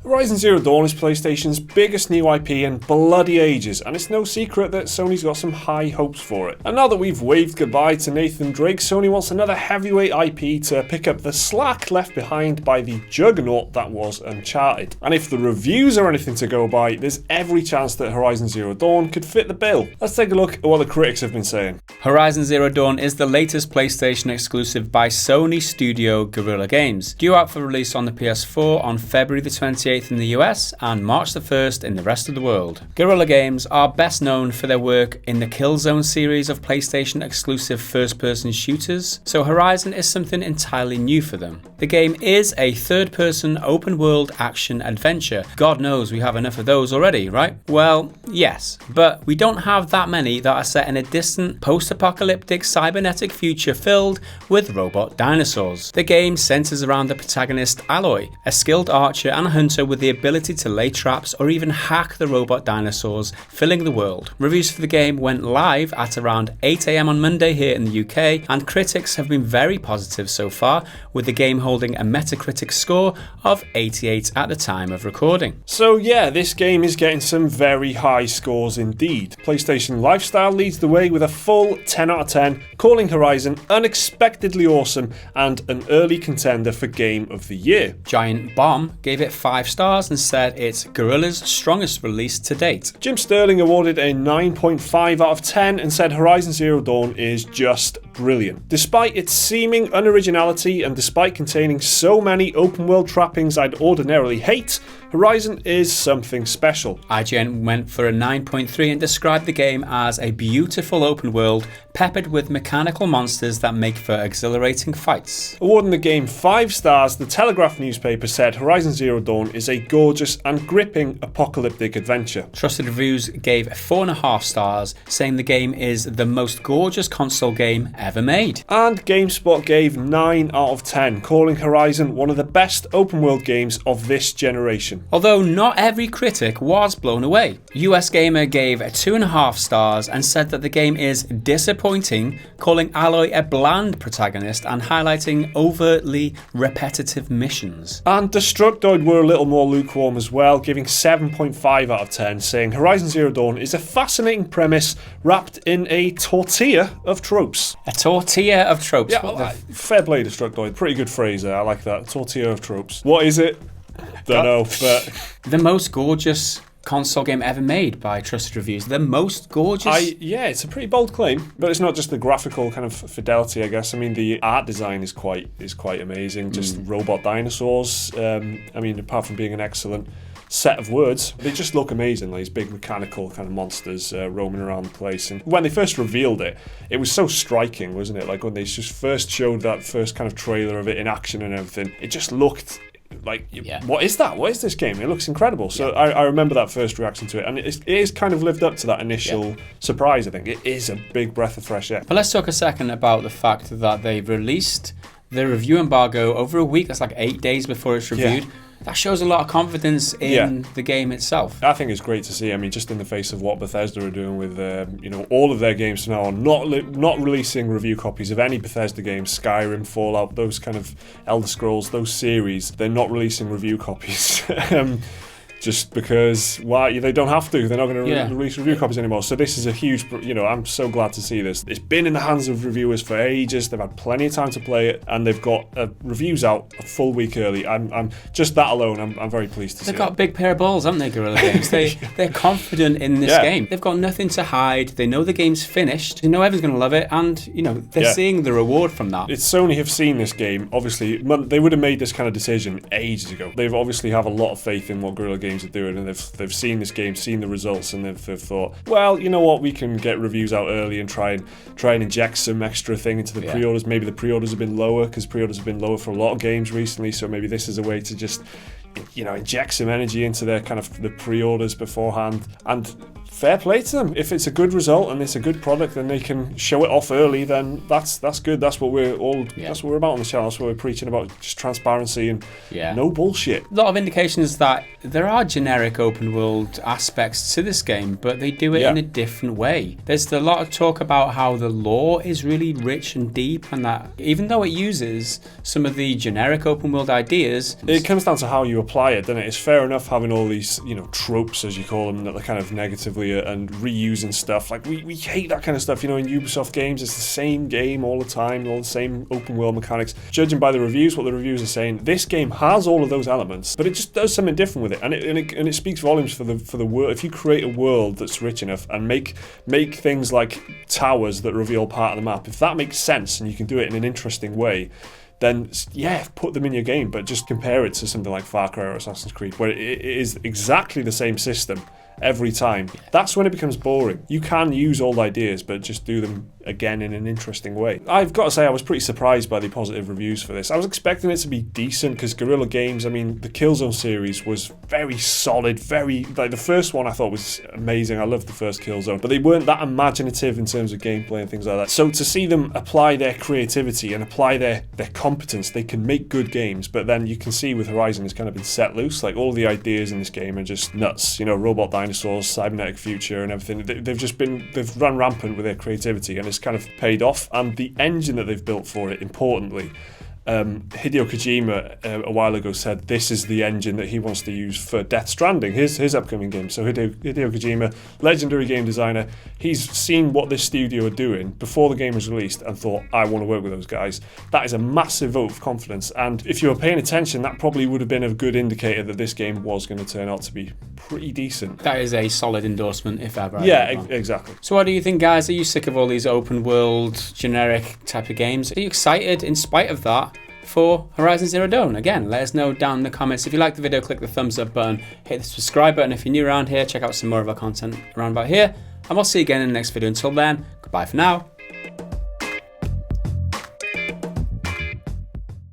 Horizon Zero Dawn is PlayStation's biggest new IP in bloody ages, and it's no secret that Sony's got some high hopes for it. And now that we've waved goodbye to Nathan Drake, Sony wants another heavyweight IP to pick up the slack left behind by the juggernaut that was Uncharted. And if the reviews are anything to go by, there's every chance that Horizon Zero Dawn could fit the bill. Let's take a look at what the critics have been saying. Horizon Zero Dawn is the latest PlayStation exclusive by Sony studio Guerrilla Games, due out for release on the PS4 on February the 28th in the US and March the 1st in the rest of the world. Guerrilla Games are best known for their work in the Killzone series of PlayStation exclusive first-person shooters, so Horizon is something entirely new for them. The game is a third-person open-world action adventure. God knows we have enough of those already, right? Well, yes, but we don't have that many that are set in a distant, post-apocalyptic cybernetic future filled with robot dinosaurs. The game centers around the protagonist Aloy, a skilled archer and hunter with the ability to lay traps or even hack the robot dinosaurs filling the world. Reviews for the game went live at around 8 AM on Monday here in the UK, and critics have been very positive so far, with the game holding a Metacritic score of 88 at the time of recording. So yeah, this game is getting some very high scores indeed. PlayStation Lifestyle leads the way with a full 10 out of 10, calling Horizon unexpectedly awesome and an early contender for Game of the Year. Giant Bomb gave it 5 stars and said it's Guerrilla's strongest release to date. Jim Sterling awarded a 9.5 out of 10 and said Horizon Zero Dawn is just brilliant. Despite its seeming unoriginality and despite containing so many open world trappings I'd ordinarily hate, Horizon is something special. IGN went for a 9.3 and described the game as a beautiful open world peppered with mechanical monsters that make for exhilarating fights. Awarding the game 5 stars, the Telegraph newspaper said Horizon Zero Dawn is a gorgeous and gripping apocalyptic adventure. Trusted Reviews gave 4.5 stars, saying the game is the most gorgeous console game ever made. And GameSpot gave 9 out of 10, calling Horizon one of the best open world games of this generation. Although not every critic was blown away. US Gamer gave 2.5 stars and said that the game is disappointing, calling Aloy a bland protagonist and highlighting overtly repetitive missions. And Destructoid were a little more lukewarm as well, giving 7.5 out of 10, saying Horizon Zero Dawn is a fascinating premise wrapped in a tortilla of tropes. A tortilla of tropes. Yeah, fair play, Destructoid. Pretty good phrase there. I like that. Tortilla of tropes. What is it? Don't know, but the most gorgeous console game ever made by Trusted Reviews. The most gorgeous? Yeah, it's a pretty bold claim, but it's not just the graphical kind of fidelity, I guess. I mean, the art design is quite amazing. Just robot dinosaurs. I mean, apart from being an excellent set of words, they just look amazing, like these big mechanical kind of monsters roaming around the place. And when they first revealed it, it was so striking, wasn't it? Like when they just first showed that first kind of trailer of it in action and everything, it just looked like, what is that? What is this game? It looks incredible. So I remember that first reaction to it, and it is kind of lived up to that initial surprise, I think. It is a big breath of fresh air. But let's talk a second about the fact that they released the review embargo over a week. That's like 8 days before it's reviewed. Yeah. That shows a lot of confidence in the game itself. I think it's great to see. I mean, just in the face of what Bethesda are doing with, all of their games from now on, not releasing review copies of any Bethesda games, Skyrim, Fallout, those kind of Elder Scrolls, those series, they're not releasing review copies. Just because, they don't have to. They're not going to release review copies anymore. So this is a huge, I'm so glad to see this. It's been in the hands of reviewers for ages. They've had plenty of time to play it, and they've got reviews out a full week early. I'm just that alone, I'm very pleased to see. They've got a big pair of balls, haven't they, Guerrilla Games? They're confident in this game. They've got nothing to hide. They know the game's finished. They know everyone's going to love it, and they're seeing the reward from that. It's Sony have seen this game. Obviously, they would have made this kind of decision ages ago. They've obviously have a lot of faith in what Guerrilla Games are doing, and they've seen this game, seen the results, and they've thought, well, you know what, we can get reviews out early and try and inject some extra thing into the pre-orders. Maybe the pre-orders have been lower because pre-orders have been lower for a lot of games recently, so maybe this is a way to just inject some energy into their kind of the pre-orders beforehand. And fair play to them. If it's a good result and it's a good product, then they can show it off early. Then that's good. That's what we're all. That's what we're about on the channel. That's what we're preaching about: just transparency and no bullshit. A lot of indications that there are generic open world aspects to this game, but they do it in a different way. There's a lot of talk about how the lore is really rich and deep, and that even though it uses some of the generic open world ideas, it comes down to how you apply it, doesn't it? It's fair enough having all these, tropes, as you call them, that are kind of negatively and reusing stuff. Like, we hate that kind of stuff, in Ubisoft games. It's the same game all the time, all the same open world mechanics. Judging by the reviews, what the reviews are saying, this game has all of those elements, but it just does something different with it, and it speaks volumes for the world. If you create a world that's rich enough and make things like towers that reveal part of the map, if that makes sense and you can do it in an interesting way, then put them in your game, but just compare it to something like Far Cry or Assassin's Creed, where it is exactly the same system every time. That's when it becomes boring. You can use old ideas, but just do them again in an interesting way. I've got to say, I was pretty surprised by the positive reviews for this. I was expecting it to be decent, because Guerrilla Games, the Killzone series was very solid, the first one I thought was amazing. I loved the first Killzone, but they weren't that imaginative in terms of gameplay and things like that. So to see them apply their creativity and apply their competence, they can make good games, but then you can see with Horizon it's kind of been set loose. Like, all the ideas in this game are just nuts. Robot dinosaurs, cybernetic future and everything. They've run rampant with their creativity, and it's kind of paid off. And the engine that they've built for it, importantly, Hideo Kojima a while ago said this is the engine that he wants to use for Death Stranding, his upcoming game. So Hideo Kojima, legendary game designer, he's seen what this studio are doing before the game was released and thought, I want to work with those guys. That is a massive vote of confidence, and if you were paying attention, that probably would have been a good indicator that this game was going to turn out to be pretty decent. That is a solid endorsement, if ever. Exactly. So what do you think, guys? Are you sick of all these open world, generic type of games? Are you excited, in spite of that, for Horizon Zero Dawn? Again, let us know down in the comments. If you like the video, click the thumbs up button, hit the subscribe button. If you're new around here, check out some more of our content around about here, and we'll see you again in the next video. Until then, goodbye for now.